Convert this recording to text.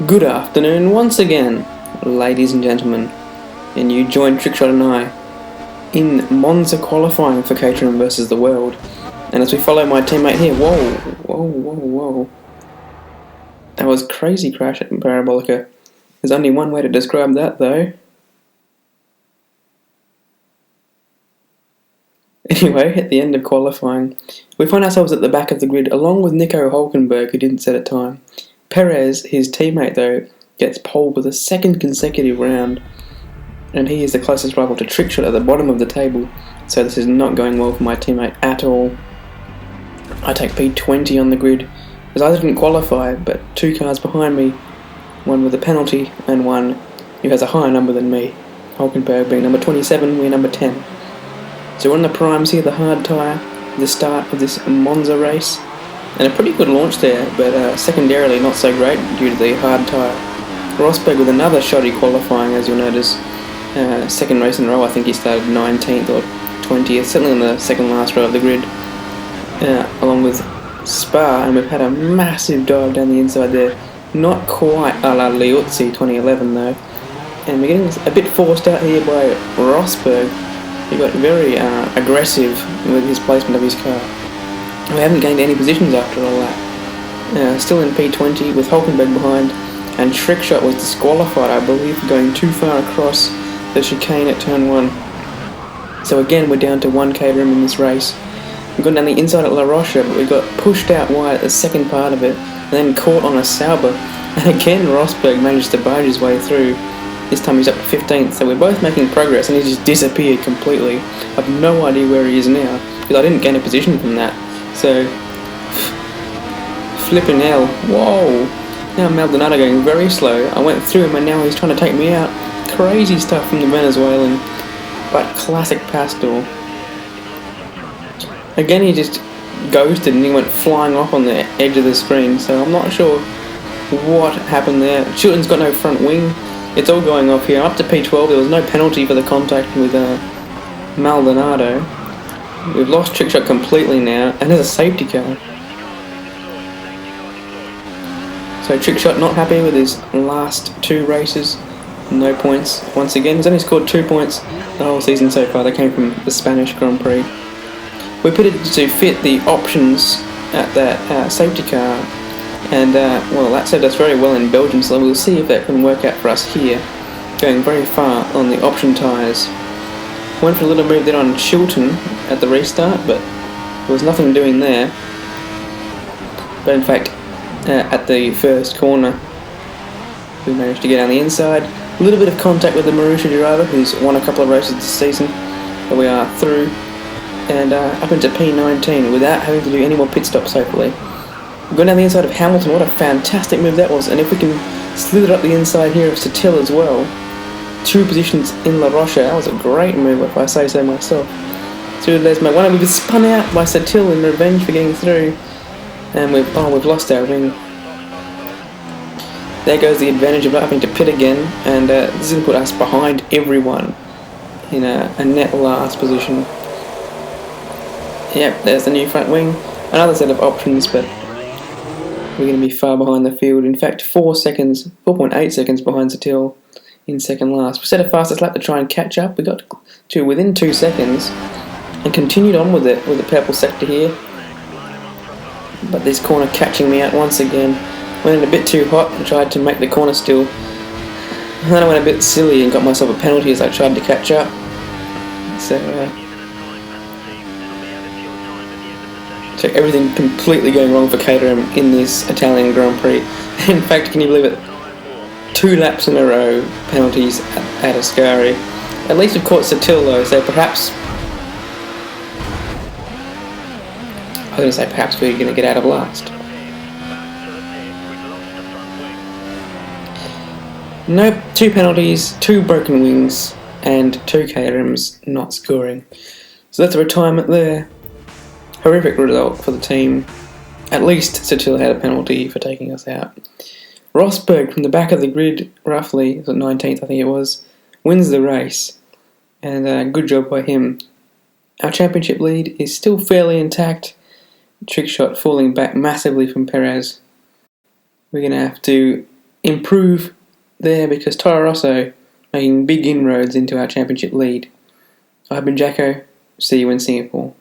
Good afternoon once again, ladies and gentlemen, and you join Trickshot and I in Monza qualifying for Caterham versus the world. And as we follow my teammate here, whoa. That was crazy crash at Parabolica. There's only one way to describe that though. Anyway, at the end of qualifying, we find ourselves at the back of the grid along with Nico Hulkenberg, who didn't set a time. Perez, his teammate though, gets pole for the second consecutive round, and he is the closest rival to Trickshot at the bottom of the table, so this is not going well for my teammate at all. I take P20 on the grid, as I didn't qualify, but two cars behind me, one with a penalty and one who has a higher number than me, Hulkenberg being number 27, we're number 10. So we're on the primes here, the hard tyre, the start of this Monza race. And a pretty good launch there, but secondarily not so great due to the hard tyre. Rosberg with another shoddy qualifying, as you'll notice. Second race in a row, I think he started 19th or 20th, certainly on the second last row of the grid. Along with Spa, and we've had a massive dive down the inside there. Not quite a la Liuzzi 2011 though. And we're getting a bit forced out here by Rosberg. He got very aggressive with his placement of his car. We haven't gained any positions after all that. Still in P20 with Hulkenberg behind, and Trickshot was disqualified, I believe, for going too far across the chicane at turn 1. So again, we're down to one Caterham in this race. We've gone down the inside at La Rocha, but we got pushed out wide at the second part of it, and then caught on a Sauber. And again, Rosberg managed to barge his way through. This time he's up to 15th, so we're both making progress, and he just disappeared completely. I've no idea where he is now, because I didn't gain a position from that. So, flipping hell, whoa, now Maldonado going very slow. I went through him and now he's trying to take me out. Crazy stuff from the Venezuelan, but classic Pastor. Again, he just ghosted and he went flying off on the edge of the screen, so I'm not sure what happened there. Chilton's got no front wing, it's all going off here. Up to P12, there was no penalty for the contact with Maldonado. We've lost Trickshot completely now, and there's a safety car. So Trickshot not happy with his last two races. No points. Once again, he's only scored 2 points the whole season so far. They came from the Spanish Grand Prix. We pitted to fit the options at that safety car, and well, that served us very well in Belgium, so we'll see if that can work out for us here. Going very far on the option tyres. Went for a little move there on Chilton at the restart, but there was nothing doing there. But in fact, at the first corner, we managed to get on the inside. A little bit of contact with the Marussia driver, who's won a couple of races this season, but we are through and up into P19 without having to do any more pit stops, hopefully. Going down the inside of Hamilton, what a fantastic move that was, and if we can slither up the inside here of Satil as well. 2 positions in La Rocha. That was a great move, if I say so myself. Through Lesmo. One, we've spun out by Satil in revenge for getting through, and we've lost our wing. There goes the advantage of not having to pit again, and this has put us behind everyone in a net last position. Yep, there's the new front wing. Another set of options, but we're going to be far behind the field. In fact, 4.8 seconds behind Satil in second last. We set a fastest lap to try and catch up. We got to within 2 seconds and continued on with it with the purple sector here. But this corner catching me out once again. Went in a bit too hot and tried to make the corner still. And then I went a bit silly and got myself a penalty as I tried to catch up. So everything completely going wrong for Caterham in this Italian Grand Prix. In fact, can you believe it? 2 laps in a row, penalties at Ascari. At least we've caught Satil though, so perhaps we're going to get out of last. Nope, 2 penalties, 2 broken wings, and 2 Caterhams not scoring. So that's a retirement there. Horrific result for the team. At least Satil had a penalty for taking us out. Rosberg from the back of the grid, roughly, 19th I think it was, wins the race. And good job by him. Our championship lead is still fairly intact. Trickshot falling back massively from Perez. We're going to have to improve there because Toro Rosso making big inroads into our championship lead. I've been Jacko. See you in Singapore.